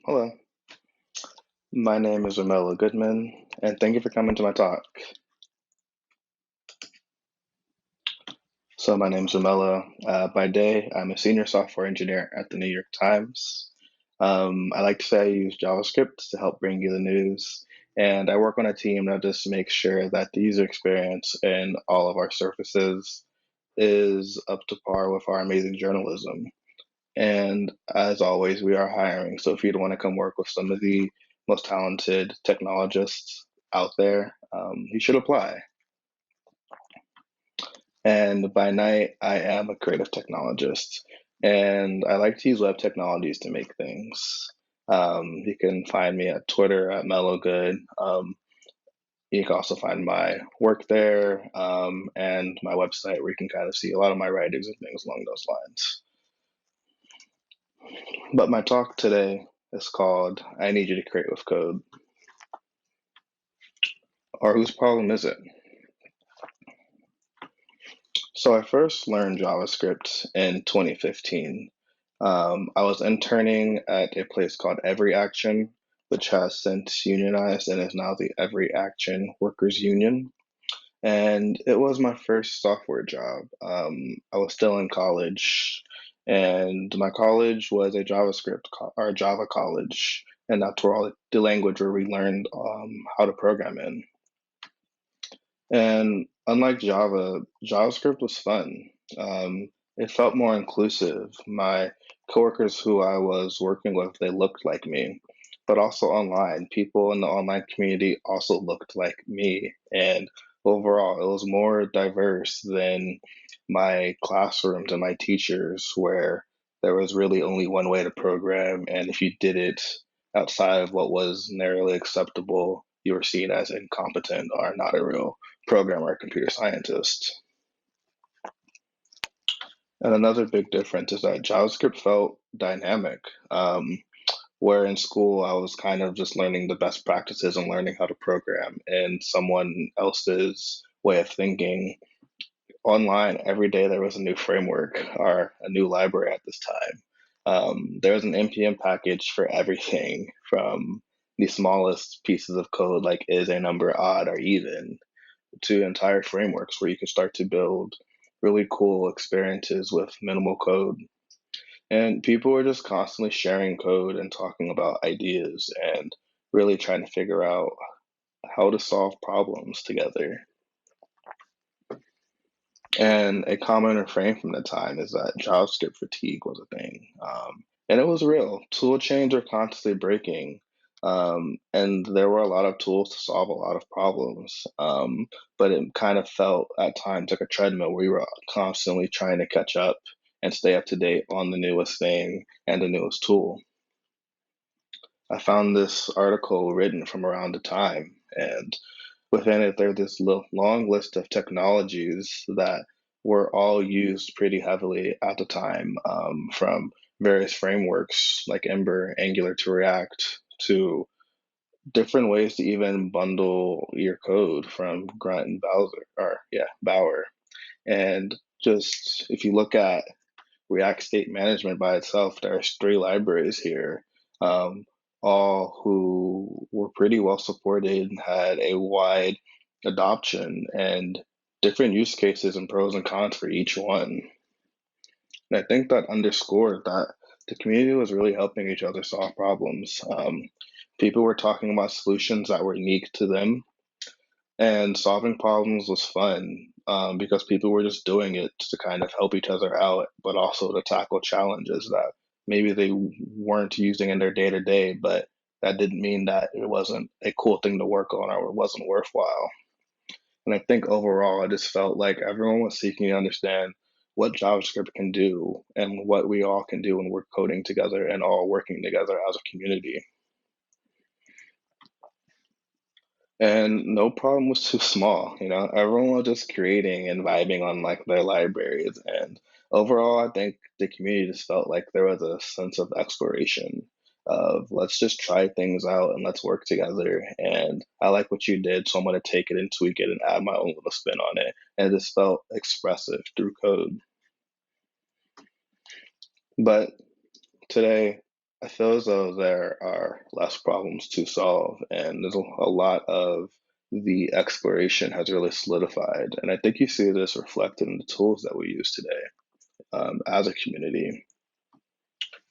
Hello, my name is Romello Goodman, and thank you for coming to my talk. So, my name is Romello. By day, I'm a senior software engineer at the New York Times. I like to say I use JavaScript to help bring you the news, and I work on a team that just makes sure that the user experience in all of our surfaces is up to par with our amazing journalism. And as always, we are hiring. So if you'd want to come work with some of the most talented technologists out there, you should apply. And by night, I am a creative technologist. And I like to use web technologies to make things. You can find me at Twitter at MelloGood. You can also find my work there and my website where you can kind of see a lot of my writings and things along those lines. But my talk today is called I Need You to Create with Code, or whose problem is it? So I first learned JavaScript in 2015. I was interning at a place called Every Action, which has since unionized and is now the Every Action Workers Union. And it was my first software job. I was still in college, and my college was a or Java college, and that's where all the language where we learned how to program in. And unlike Java, JavaScript was fun. It felt more inclusive. My coworkers who I was working with, they looked like me, but also online. People in the online community also looked like me. And overall, it was more diverse than my classrooms and my teachers, where there was really only one way to program. And if you did it outside of what was narrowly acceptable, you were seen as incompetent or not a real programmer or computer scientist. And another big difference is that JavaScript felt dynamic. Where in school, I was kind of just learning the best practices and learning how to program in someone else's way of thinking. Online, every day there was a new framework or a new library at this time. There was an NPM package for everything from the smallest pieces of code, like is a number odd or even, to entire frameworks where you can start to build really cool experiences with minimal code. And people were just constantly sharing code and talking about ideas and really trying to figure out how to solve problems together. And a common refrain from the time is that JavaScript fatigue was a thing. And it was real. Tool chains are constantly breaking. And there were a lot of tools to solve a lot of problems. But it kind of felt at times like a treadmill where we were constantly trying to catch up and stay up to date on the newest thing and the newest tool. I found this article written from around the time, and within it, there's this long list of technologies that were all used pretty heavily at the time, from various frameworks like Ember, Angular to React, to different ways to even bundle your code from Grunt and Bower. And just if you look at React state management by itself, there's three libraries here, um, all who were pretty well supported, had a wide adoption, and different use cases and pros and cons for each one. And I think that underscored that the community was really helping each other solve problems. People were talking about solutions that were unique to them, and solving problems was fun because people were just doing it to kind of help each other out, but also to tackle challenges that maybe they weren't using in their day to day, but that didn't mean that it wasn't a cool thing to work on or it wasn't worthwhile. And I think overall, I just felt like everyone was seeking to understand what JavaScript can do and what we all can do when we're coding together and all working together as a community. And no problem was too small, everyone was just creating and vibing on like their libraries. And overall, I think the community just felt like there was a sense of exploration of let's just try things out and let's work together. And I like what you did, so I'm going to take it and tweak it and add my own little spin on it. And it just felt expressive through code. But today, I feel as though there are less problems to solve, and there's a lot of the exploration has really solidified. And I think you see this reflected in the tools that we use today as a community.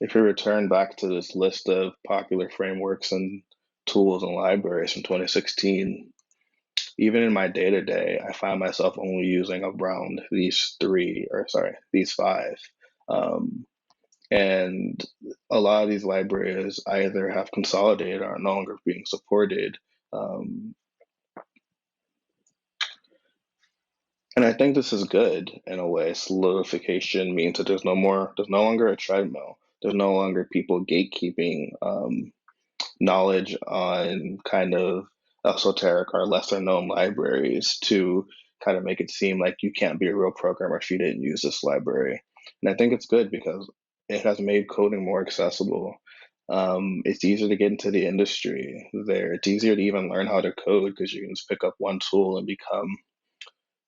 If you return back to this list of popular frameworks and tools and libraries from 2016, even in my day to day, I find myself only using around these five. Um, and a lot of these libraries either have consolidated or are no longer being supported. Um, and I think this is good in a way. Solidification means that there's no longer a treadmill. There's no longer people gatekeeping knowledge on kind of esoteric or lesser known libraries to kind of make it seem like you can't be a real programmer if you didn't use this library. And I think it's good because it has made coding more accessible. It's easier to get into the industry there. It's easier to even learn how to code because you can just pick up one tool and become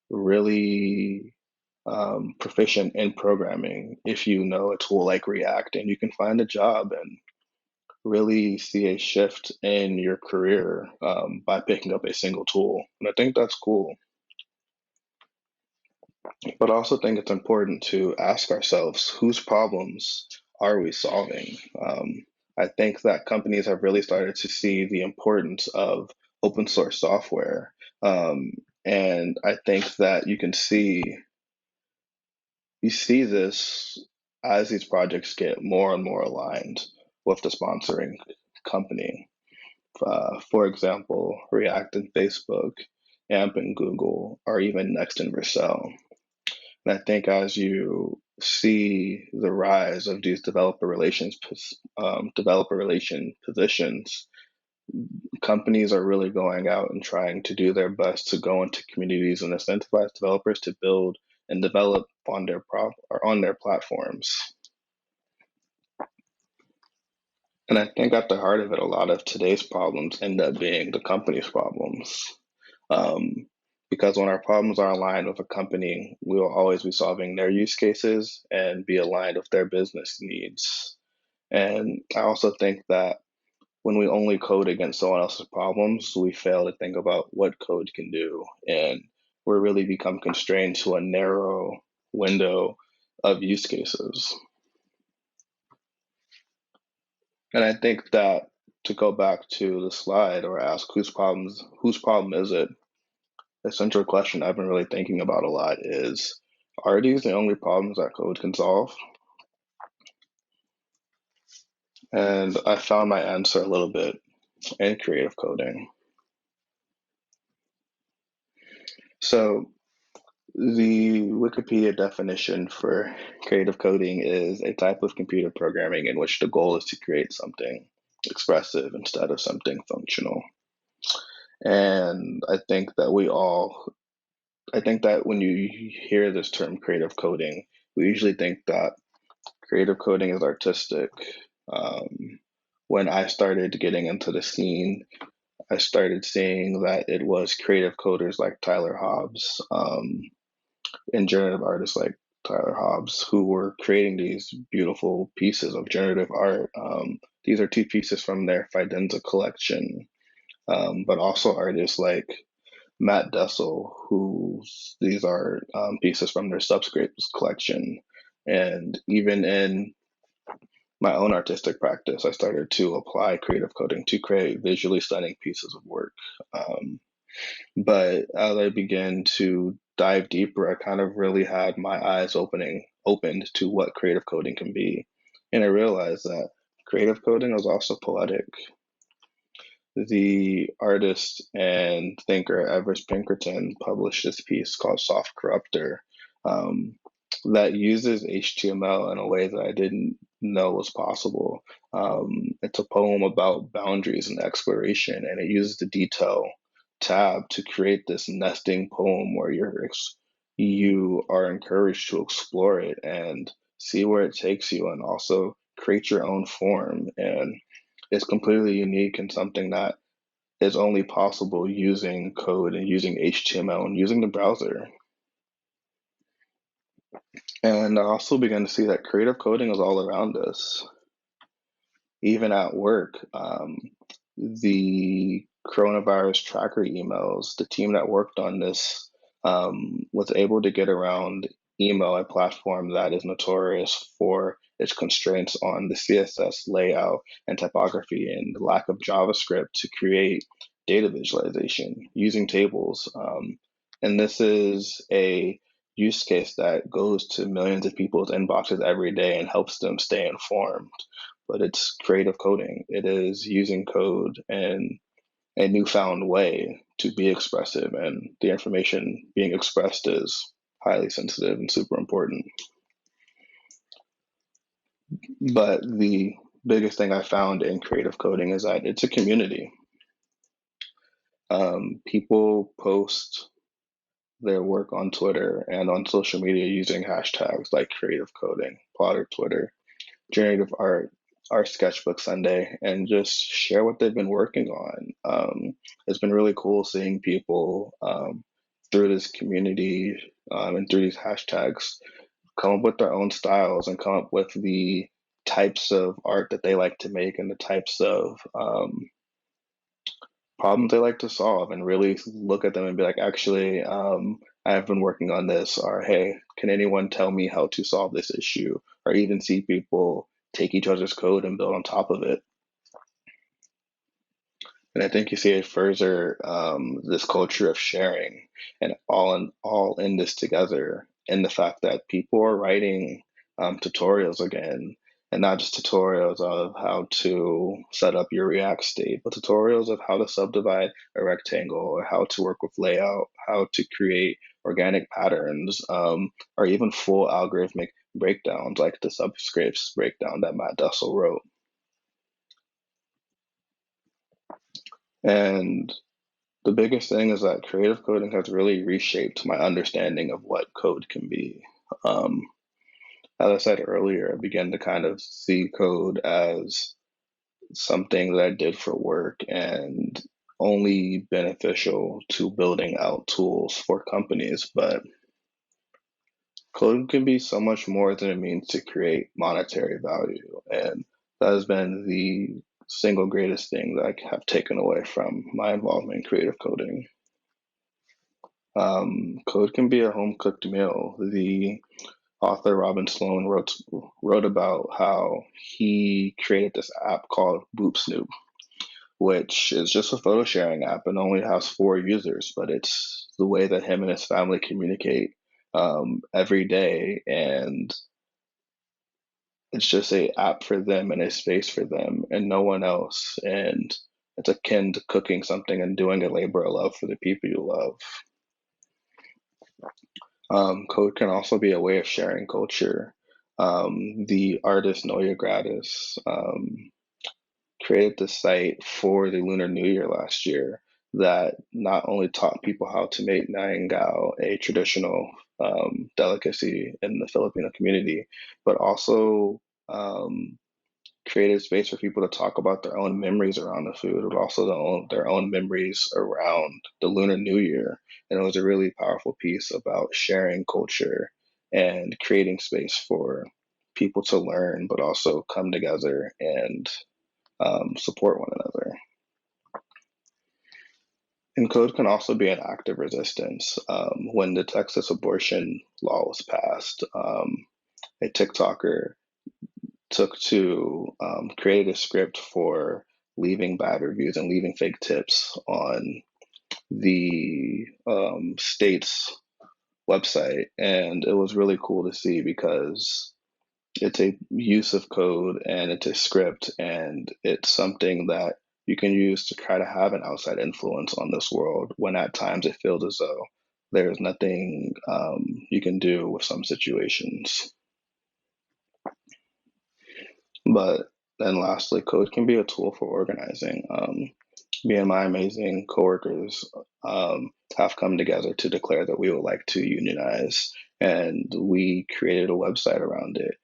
really proficient in programming if you know a tool like React, and you can find a job and really see a shift in your career by picking up a single tool. And I think that's cool. But I also think it's important to ask ourselves whose problems are we solving? I think that companies have really started to see the importance of open source software. Um, and I think that you see this as these projects get more and more aligned with the sponsoring company. For example, React and Facebook, AMP and Google, or even Next and Vercel. And I think as you see the rise of these developer relation positions, companies are really going out and trying to do their best to go into communities and incentivize developers to build and develop on their platforms. And I think at the heart of it, a lot of today's problems end up being the company's problems. Um, because when our problems are aligned with a company, we will always be solving their use cases and be aligned with their business needs. And I also think that when we only code against someone else's problems, we fail to think about what code can do. And we really become constrained to a narrow window of use cases. And I think that to go back to the slide or ask whose problem is it? The central question I've been really thinking about a lot is, are these the only problems that code can solve? And I found my answer a little bit in creative coding. So the Wikipedia definition for creative coding is a type of computer programming in which the goal is to create something expressive instead of something functional. And I think that when you hear this term creative coding, we usually think that creative coding is artistic. Um, when I started getting into the scene, I started seeing that it was creative coders like Tyler Hobbs and generative artists like Tyler Hobbs who were creating these beautiful pieces of generative art. These are two pieces from their Fidenza collection, but also artists like Matt Dessel, whose these are pieces from their Subscripts collection. And even in my own artistic practice, I started to apply creative coding to create visually stunning pieces of work. Um, but as I began to dive deeper, I kind of really had my eyes opened to what creative coding can be. And I realized that creative coding is also poetic. The artist and thinker Everest Pinkerton published this piece called Soft Corruptor um, that uses HTML in a way that I didn't know was possible. It's a poem about boundaries and exploration, and it uses the detail tab to create this nesting poem where you are encouraged to explore it and see where it takes you, and also create your own form. And it's completely unique and something that is only possible using code and using HTML and using the browser. And I also began to see that creative coding is all around us. even at work, the coronavirus tracker emails, the team that worked on this was able to get around email, a platform that is notorious for its constraints on the CSS layout and typography and the lack of JavaScript to create data visualization using tables. And this is a use case that goes to millions of people's inboxes every day and helps them stay informed. But it's creative coding. It is using code in a newfound way to be expressive, and the information being expressed is highly sensitive and super important. But the biggest thing I found in creative coding is that it's a community. People post their work on Twitter and on social media using hashtags like creative coding, Plotter Twitter, generative art, Art Sketchbook Sunday, and just share what they've been working on. It's been really cool seeing people through this community and through these hashtags come up with their own styles and come up with the types of art that they like to make and the types of problems they like to solve, and really look at them and be like, actually, I've been working on this, or hey, can anyone tell me how to solve this issue? Or even see people take each other's code and build on top of it. And I think you see it further, this culture of sharing and all in this together, and the fact that people are writing tutorials again, and not just tutorials of how to set up your React state, but tutorials of how to subdivide a rectangle, or how to work with layout, how to create organic patterns, or even full algorithmic breakdowns like the subscripts breakdown that Matt Dussel wrote. And the biggest thing is that creative coding has really reshaped my understanding of what code can be. Um, as I said earlier, I began to kind of see code as something that I did for work and only beneficial to building out tools for companies. But code can be so much more than it means to create monetary value. And that has been the single greatest thing that I have taken away from my involvement in creative coding. Code can be a home cooked meal. The author Robin Sloan wrote about how he created this app called Boop Snoop, which is just a photo sharing app and only has 4 users, but it's the way that him and his family communicate every day, and it's just a app for them and a space for them and no one else. And it's akin to cooking something and doing a labor of love for the people you love. Code can also be a way of sharing culture. The artist Noya Gratis created the site for the Lunar New Year last year that not only taught people how to make Niangao, a traditional delicacy in the Filipino community, but also created space for people to talk about their own memories around the food, but also their own memories around the Lunar New Year. And it was a really powerful piece about sharing culture and creating space for people to learn, but also come together and support one another. And code can also be an act of resistance. When the Texas abortion law was passed, a TikToker took to create a script for leaving bad reviews and leaving fake tips on the state's website. And it was really cool to see because it's a use of code and it's a script and it's something that you can use to try to have an outside influence on this world when at times it feels as though there's nothing you can do with some situations. But then lastly, code can be a tool for organizing. Me and my amazing coworkers have come together to declare that we would like to unionize, and we created a website around it.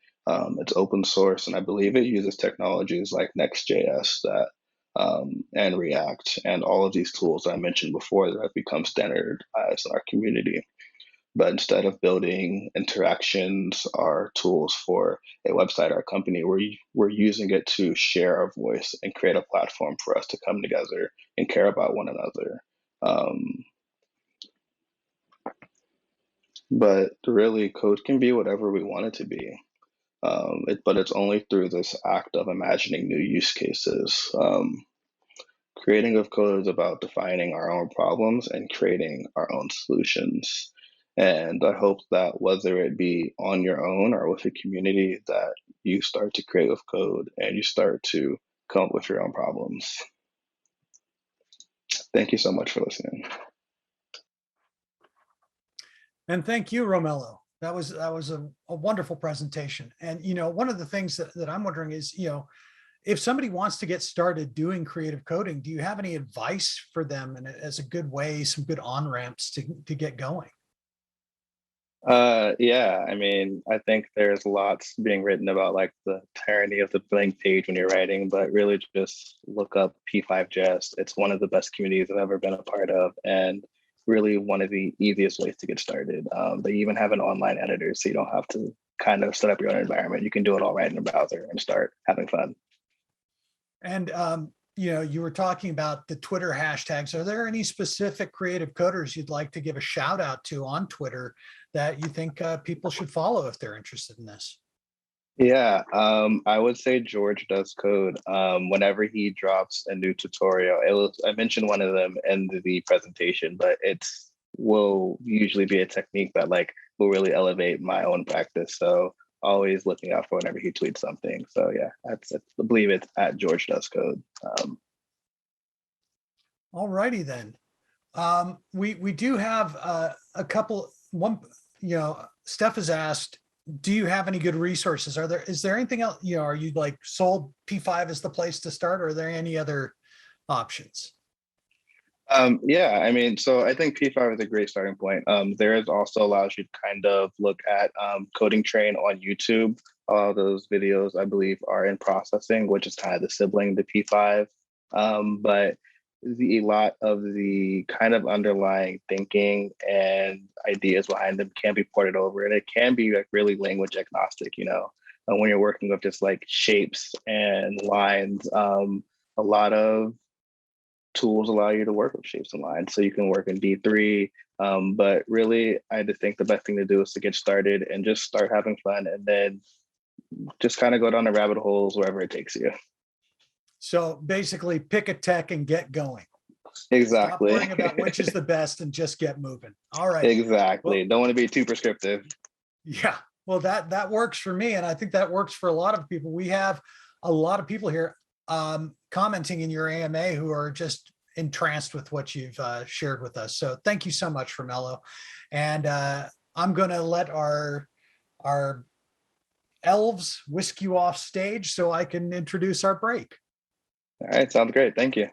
It's open source, and I believe it uses technologies like Next.js that and React and all of these tools that I mentioned before that have become standardized in our community. But instead of building interactions or tools for a website or a company, we're using it to share our voice and create a platform for us to come together and care about one another. Um, but really, code can be whatever we want it to be. But it's only through this act of imagining new use cases. Creating of code is about defining our own problems and creating our own solutions. And I hope that whether it be on your own or with a community, that you start to create with code and you start to come up with your own problems. Thank you so much for listening. And thank you, Romello. That was a wonderful presentation. And one of the things that I'm wondering is, if somebody wants to get started doing creative coding, do you have any advice for them and as a good way, some good on-ramps to get going? Yeah, I mean, I think there's lots being written about like the tyranny of the blank page when you're writing, but really just look up P5JS. It's one of the best communities I've ever been a part of, and really one of the easiest ways to get started. They even have an online editor, so you don't have to kind of set up your own environment. You can do it all right in a browser and start having fun. And you were talking about the Twitter hashtags. Are there any specific creative coders you'd like to give a shout out to on Twitter that you think people should follow if they're interested in this? Yeah, I would say George does code. Whenever he drops a new tutorial, I mentioned one of them in the presentation, but it's will usually be a technique that like will really elevate my own practice. So always looking out for whenever he tweets something. So yeah, I believe it's at George does code. All righty then. We do have a couple. One, Steph has asked, do you have any good resources? Is there anything else? Are you like sold P5 as the place to start, or are there any other options? Yeah, I mean, so I think P5 is a great starting point. There is also allows you to kind of look at Coding Train on YouTube. All those videos, I believe, are in processing, which is kind of the sibling to P5. But a lot of the kind of underlying thinking and ideas behind them can be ported over, and it can be like really language agnostic. When you're working with just like shapes and lines, a lot of tools allow you to work with shapes and lines, so you can work in D3. But really, I just think the best thing to do is to get started and just start having fun, and then just kind of go down the rabbit holes wherever it takes you. So basically, pick a tech and get going. Exactly. Stop worrying about which is the best and just get moving. All right. Exactly. Well, don't want to be too prescriptive. Yeah. Well, that works for me, and I think that works for a lot of people. We have a lot of people here commenting in your AMA who are just entranced with what you've shared with us. So thank you so much, Romello. And I'm going to let our elves whisk you off stage so I can introduce our break. All right. Sounds great. Thank you.